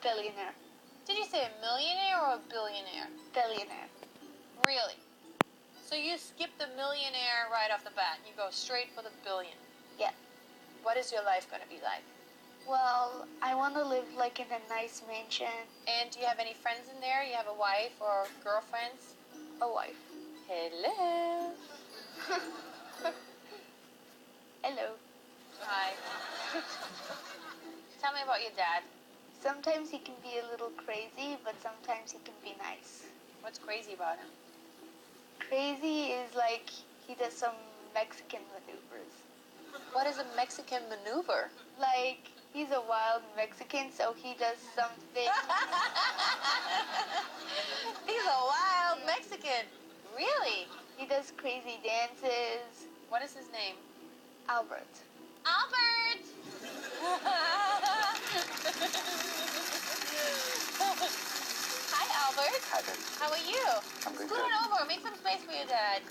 Billionaire. Did you say a millionaire or a billionaire? Billionaire. Really? So you skip the millionaire right off the bat. You go straight for the billion. Yeah. What is your life going to be like? Well, I want to live like in a nice mansion. And do you have any friends in there? You have a wife or girlfriends? A wife. Hello. Hello. Hi. Tell me about your dad. Sometimes he can be a little crazy, but sometimes he can be nice. What's crazy about him? Crazy is like he does some Mexican maneuvers. What is a Mexican maneuver? Like, he's a wild Mexican, so he does something. He's a wild Mexican. Really? He does crazy dances. What is his name? Albert. Albert! Hi, Albert. Hi, babe. How are you? I'm good. Scoot on over. Make some space for your dad.